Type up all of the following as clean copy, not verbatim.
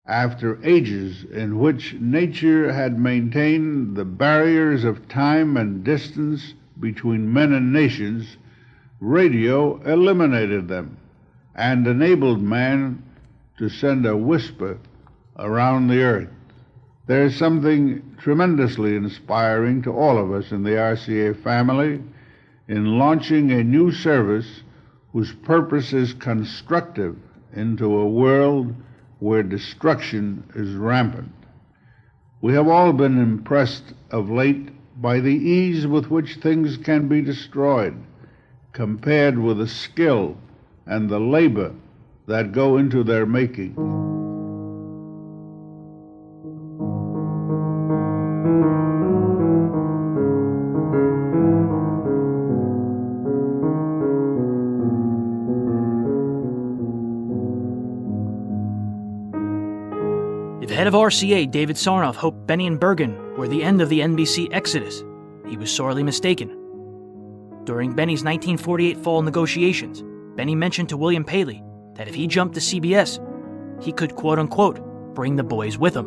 After ages in which nature had maintained the barriers of time and distance between men and nations, radio eliminated them and enabled man to send a whisper around the earth. There is something tremendously inspiring to all of us in the RCA family in launching a new service whose purpose is constructive into a world where destruction is rampant. We have all been impressed of late by the ease with which things can be destroyed, compared with the skill and the labor that go into their making. If head of RCA David Sarnoff hoped Benny and Bergen were the end of the NBC exodus, he was sorely mistaken. During Benny's 1948 fall negotiations, Benny mentioned to William Paley that if he jumped to CBS, he could quote-unquote bring the boys with him.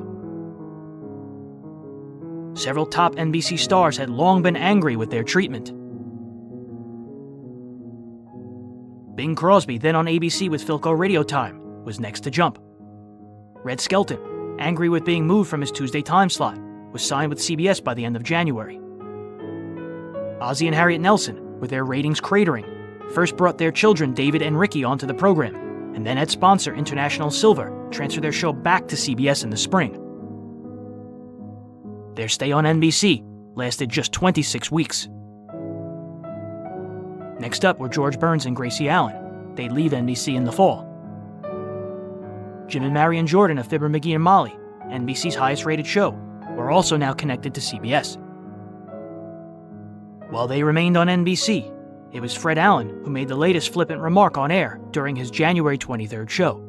Several top NBC stars had long been angry with their treatment. Bing Crosby, then on ABC with Philco Radio Time, was next to jump. Red Skelton, angry with being moved from his Tuesday time slot, was signed with CBS by the end of January. Ozzie and Harriet Nelson, with their ratings cratering, first brought their children David and Ricky onto the program, and then had sponsor International Silver transfer their show back to CBS in the spring. Their stay on NBC lasted just 26 weeks. Next up were George Burns and Gracie Allen. They'd leave NBC in the fall. Jim and Marion Jordan of Fibber McGee and Molly, NBC's highest-rated show, were also now connected to CBS. While they remained on NBC, it was Fred Allen who made the latest flippant remark on air during his January 23rd show.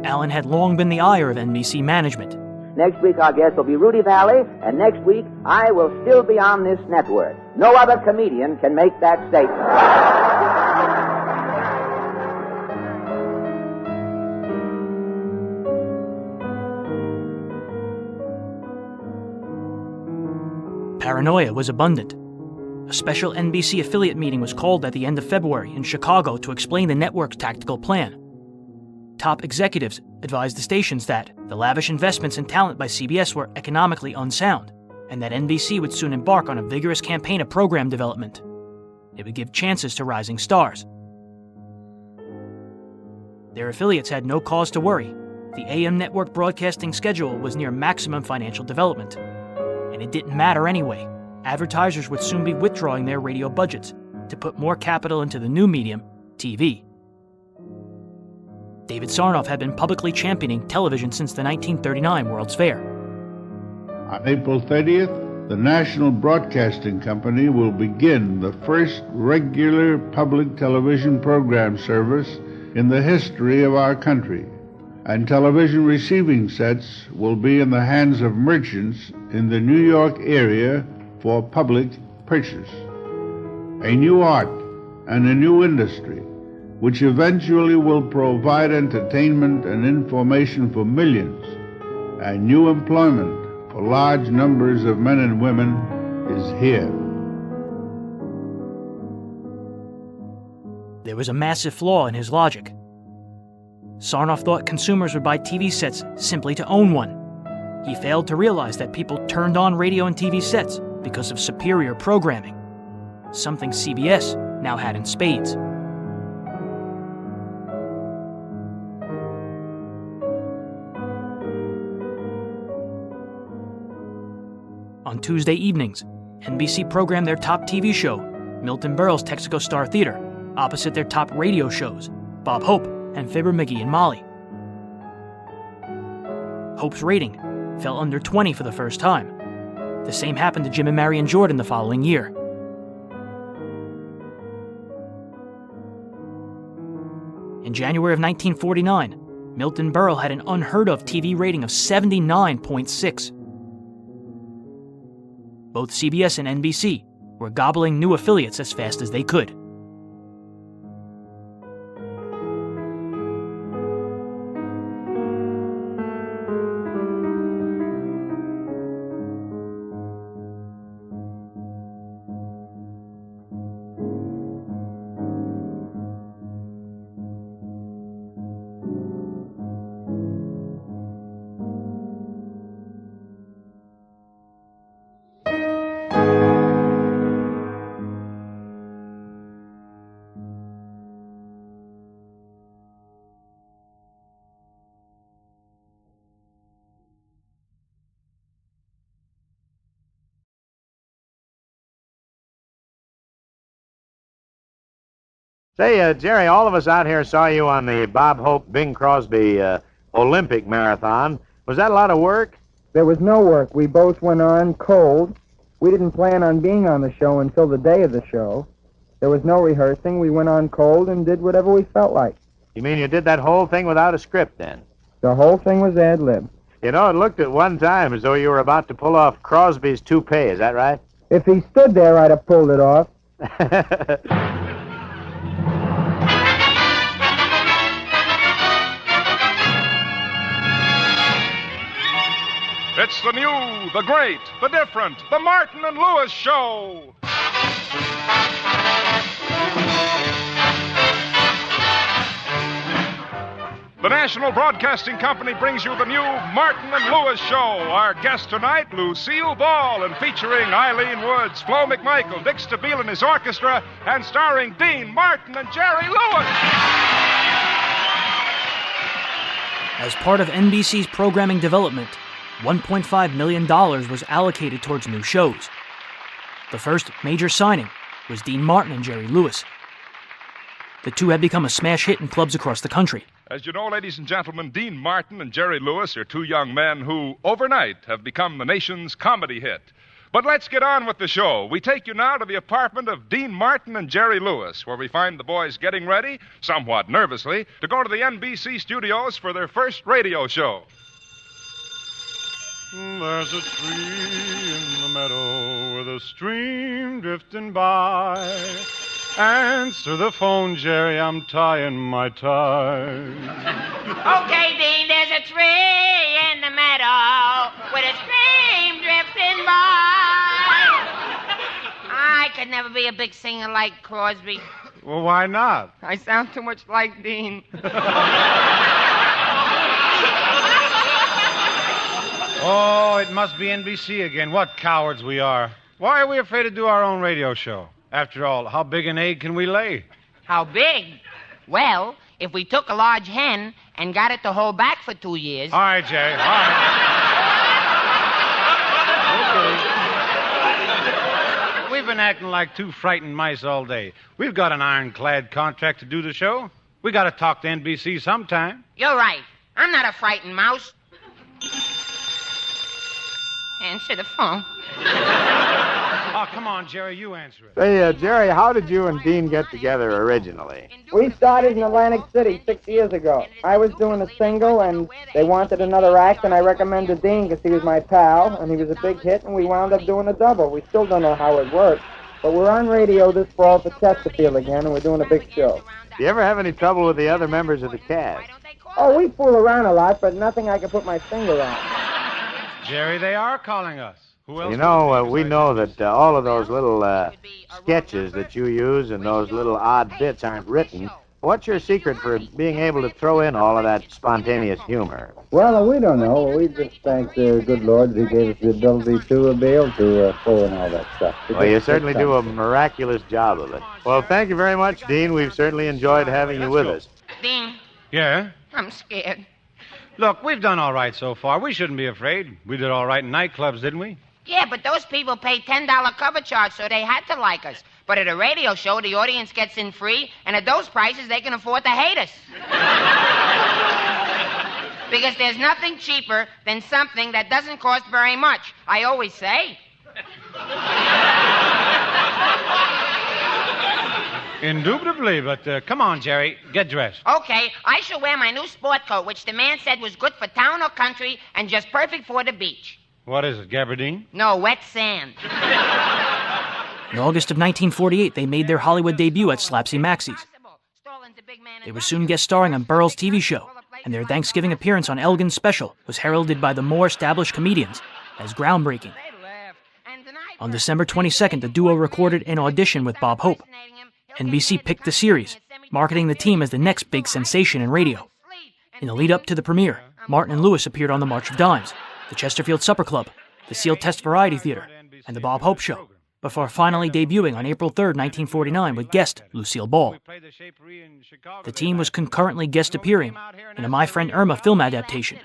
Allen had long been the ire of NBC management. Next week our guest will be Rudy Valley, and next week I will still be on this network. No other comedian can make that statement. Paranoia was abundant. A special NBC affiliate meeting was called at the end of February in Chicago to explain the network's tactical plan. Top executives advised the stations that the lavish investments in talent by CBS were economically unsound, and that NBC would soon embark on a vigorous campaign of program development. It would give chances to rising stars. Their affiliates had no cause to worry. The AM network broadcasting schedule was near maximum financial development. And it didn't matter anyway. Advertisers would soon be withdrawing their radio budgets to put more capital into the new medium, TV. David Sarnoff had been publicly championing television since the 1939 World's Fair. On April 30th, the National Broadcasting Company will begin the first regular public television program service in the history of our country, and television receiving sets will be in the hands of merchants in the New York area for public purchase. A new art and a new industry, which eventually will provide entertainment and information for millions, and new employment for large numbers of men and women, is here. There was a massive flaw in his logic. Sarnoff thought consumers would buy TV sets simply to own one. He failed to realize that people turned on radio and TV sets because of superior programming, something CBS now had in spades. On Tuesday evenings, NBC programmed their top TV show, Milton Berle's Texaco Star Theater, opposite their top radio shows, Bob Hope and Fibber McGee and Molly. Hope's rating fell under 20 for the first time. The same happened to Jim and Marion Jordan the following year. In January of 1949, Milton Berle had an unheard-of TV rating of 79.6. Both CBS and NBC were gobbling new affiliates as fast as they could. Say, Jerry, all of us out here saw you on the Bob Hope, Bing Crosby Olympic Marathon. Was that a lot of work? There was no work. We both went on cold. We didn't plan on being on the show until the day of the show. There was no rehearsing. We went on cold and did whatever we felt like. You mean you did that whole thing without a script, then? The whole thing was ad-lib. You know, it looked at one time as though you were about to pull off Crosby's toupee. Is that right? If he stood there, I'd have pulled it off. It's the new, the great, the different, the Martin and Lewis Show. The National Broadcasting Company brings you the new Martin and Lewis Show. Our guest tonight, Lucille Ball, and featuring Eileen Woods, Flo McMichael, Dick Stabile and his orchestra, and starring Dean Martin and Jerry Lewis. As part of NBC's programming development, $1.5 million was allocated towards new shows. The first major signing was Dean Martin and Jerry Lewis. The two had become a smash hit in clubs across the country. As you know, ladies and gentlemen, Dean Martin and Jerry Lewis are two young men who, overnight, have become the nation's comedy hit. But let's get on with the show. We take you now to the apartment of Dean Martin and Jerry Lewis, where we find the boys getting ready, somewhat nervously, to go to the NBC studios for their first radio show. There's a tree in the meadow with a stream drifting by. Answer the phone, Jerry, I'm tying my tie. Okay, Dean, there's a tree in the meadow with a stream drifting by. I could never be a big singer like Crosby. Well, why not? I sound too much like Dean. Oh, it must be NBC again. What cowards we are. Why are we afraid to do our own radio show? After all, how big an egg can we lay? How big? Well, if we took a large hen and got it to hold back for 2 years... All right, Jerry, all right. Okay. We've been acting like two frightened mice all day. We've got an ironclad contract to do the show. We got to talk to NBC sometime. You're right. I'm not a frightened mouse. Answer the phone. Oh, come on, Jerry, you answer it. Say, Jerry, how did you and Dean get together originally? We started in Atlantic City 6 years ago. I was doing a single, and they wanted another act, and I recommended Dean because he was my pal, and he was a big hit, and we wound up doing a double. We still don't know how it worked, but we're on radio this fall for Chesterfield again, and we're doing a big show. Do you ever have any trouble with the other members of the cast? Oh, we fool around a lot, but nothing I can put my finger on. Jerry, they are calling us. Who else? You know, we know that all of those little sketches that you use and those little odd bits aren't written. What's your secret for being able to throw in all of that spontaneous humor? Well, we don't know. We just thank the good Lord that he gave us the ability to be able to throw in all that stuff. Well, you certainly do a miraculous job of it. Well, thank you very much, Dean. We've certainly enjoyed having you with us. Dean, Yeah? I'm scared. Look, we've done all right so far. We shouldn't be afraid. We did all right in nightclubs, didn't we? Yeah, but those people paid $10 cover charge, so they had to like us. But at a radio show, the audience gets in free, and at those prices, they can afford to hate us. Because there's nothing cheaper than something that doesn't cost very much, I always say. Indubitably, but come on, Jerry, get dressed. Okay, I shall wear my new sport coat, which the man said was good for town or country and just perfect for the beach. What is it, gabardine? No, wet sand. In August of 1948, they made their Hollywood debut at Slapsy Maxie's. They were soon guest starring on Burl's TV show, and their Thanksgiving appearance on Elgin's special was heralded by the more established comedians as groundbreaking. On December 22nd, the duo recorded an audition with Bob Hope. NBC picked the series, marketing the team as the next big sensation in radio. In the lead-up to the premiere, Martin and Lewis appeared on the March of Dimes, the Chesterfield Supper Club, the Sealed Test Variety Theater, and the Bob Hope Show, before finally debuting on April 3rd, 1949 with guest Lucille Ball. The team was concurrently guest appearing in a My Friend Irma film adaptation.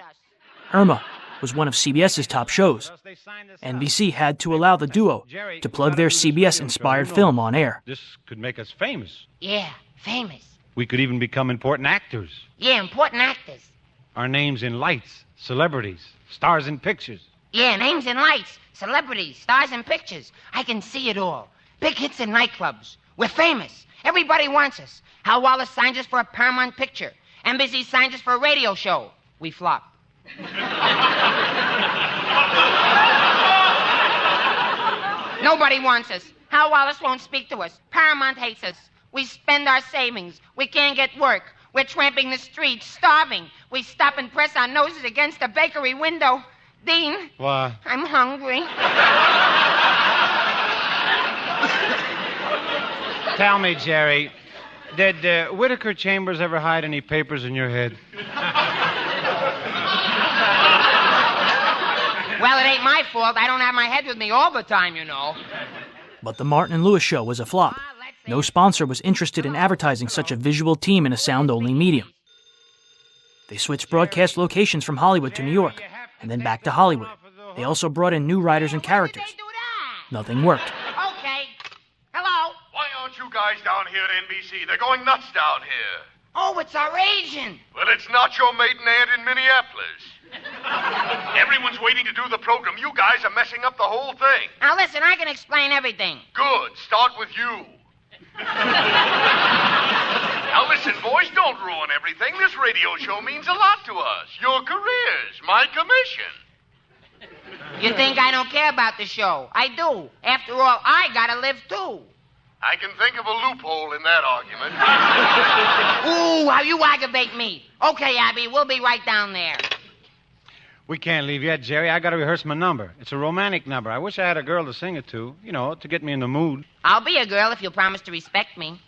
Irma was one of CBS's top shows. NBC had to allow the duo to plug their CBS-inspired film on air. This could make us famous. Yeah, Famous. We could even become important actors. Yeah, important actors. Our names in lights, celebrities, stars in pictures. Yeah, names in lights, celebrities, stars in pictures. I can see it all. Big hits in nightclubs. We're famous. Everybody wants us. Hal Wallace signed us for a Paramount picture. NBC signed us for a radio show. We flop. Nobody wants us. Hal Wallace won't speak to us. Paramount hates us. We spend our savings. We can't get work. We're tramping the streets, starving. We stop and press our noses against a bakery window. Dean. What? I'm hungry. Tell me, Jerry, did Whittaker Chambers ever hide any papers in your head? Well, it ain't my fault. I don't have my head with me all the time, you know. But the Martin and Lewis show was a flop. No sponsor was interested in advertising such a visual team in a sound-only medium. They switched broadcast locations from Hollywood to New York, and then back to Hollywood. They also brought in new writers and characters. Nothing worked. Okay. Hello? Why aren't you guys down here at NBC? They're going nuts down here. Oh, it's our agent. Well, it's not your maiden aunt in Minneapolis. Everyone's waiting to do the program. You guys are messing up the whole thing. Now, listen, I can explain everything. Good. Start with you. Now, listen, boys, don't ruin everything. This radio show means a lot to us. Your careers, my commission. You think I don't care about the show? I do. After all, I gotta live, too. I can think of a loophole in that argument. Ooh, how you aggravate me. Okay, Abby, we'll be right down there. We can't leave yet, Jerry. I got to rehearse my number. It's a romantic number. I wish I had a girl to sing it to, to get me in the mood. I'll be a girl if you'll promise to respect me.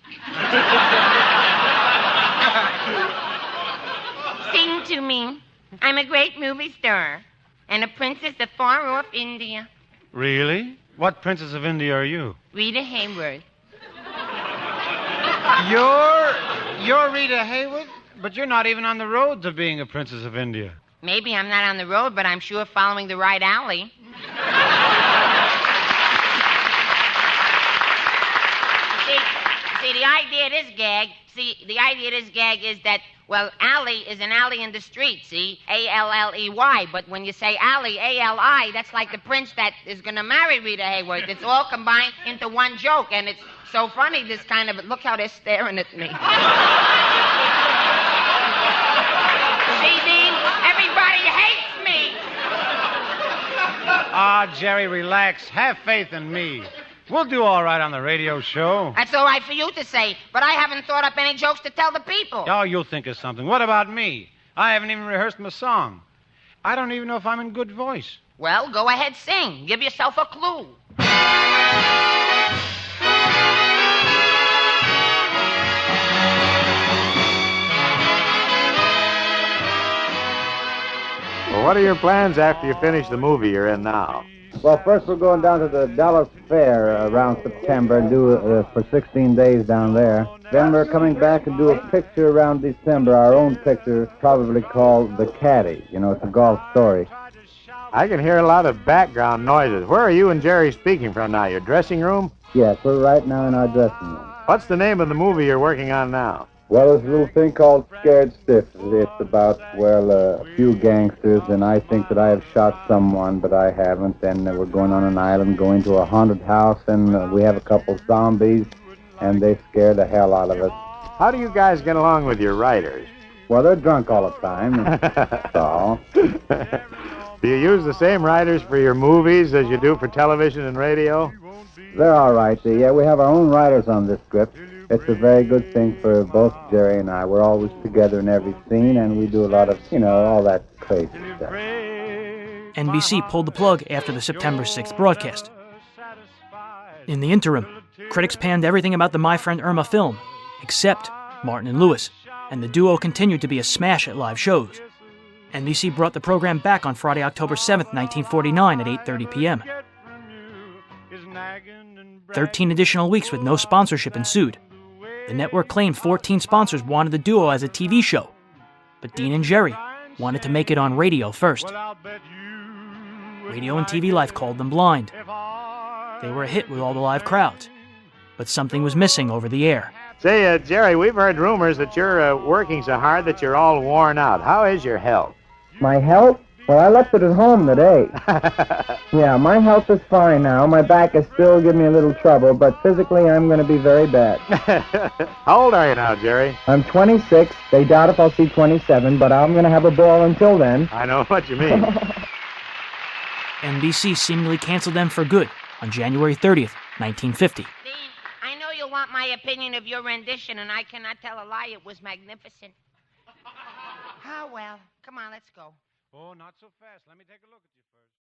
Sing to me. I'm a great movie star and a princess of far off India. Really? What princess of India are you? Rita Hayworth. You're Rita Hayworth? But you're not even on the road to being a princess of India. Maybe I'm not on the road, but I'm sure following the right alley. See, the idea of this gag is that, well, alley is an alley in the street, see? A-L-L-E-Y. But when you say alley, A-L-I, that's like the prince that is going to marry Rita Hayworth. It's all combined into one joke, and it's so funny, this kind of, look how they're staring at me. See, Dean? Everybody hates me. Ah, Jerry, relax. Have faith in me. We'll do all right on the radio show. That's all right for you to say, but I haven't thought up any jokes to tell the people. Oh, you'll think of something. What about me? I haven't even rehearsed my song. I don't even know if I'm in good voice. Well, go ahead, sing. Give yourself a clue. Well, what are your plans after you finish the movie you're in now? Well, first we're going down to the Dallas Fair around September and do it for 16 days down there. Then we're coming back and do a picture around December, our own picture, probably called The Caddy. It's a golf story. I can hear a lot of background noises. Where are you and Jerry speaking from now? Your dressing room? Yes, we're right now in our dressing room. What's the name of the movie you're working on now? Well, there's a little thing called Scared Stiff. It's about, a few gangsters, and I think that I have shot someone, but I haven't. And we're going on an island, going to a haunted house, and we have a couple zombies, and they scare the hell out of us. How do you guys get along with your writers? Well, they're drunk all the time, that's all. Do you use the same writers for your movies as you do for television and radio? They're all right. Yeah, we have our own writers on this script. It's a very good thing for both Jerry and I. We're always together in every scene, and we do a lot of, all that crazy stuff. NBC pulled the plug after the September 6th broadcast. In the interim, critics panned everything about the My Friend Irma film, except Martin and Lewis, and the duo continued to be a smash at live shows. NBC brought the program back on Friday, October 7th, 1949 at 8:30 p.m. 13 additional weeks with no sponsorship ensued. The network claimed 14 sponsors wanted the duo as a TV show, but Dean and Jerry wanted to make it on radio first. Radio and TV Life called them blind. They were a hit with all the live crowds, but something was missing over the air. Say, Jerry, we've heard rumors that you're working so hard that you're all worn out. How is your health? My health? Well, I left it at home today. Yeah, my health is fine now. My back is still giving me a little trouble, but physically I'm going to be very bad. How old are you now, Jerry? I'm 26. They doubt if I'll see 27, but I'm going to have a ball until then. I know what you mean. NBC seemingly canceled them for good on January 30th, 1950. Dean, I know you want my opinion of your rendition, and I cannot tell a lie. It was magnificent. Ah, well. Come on, let's go. Oh, not so fast. Let me take a look at you first.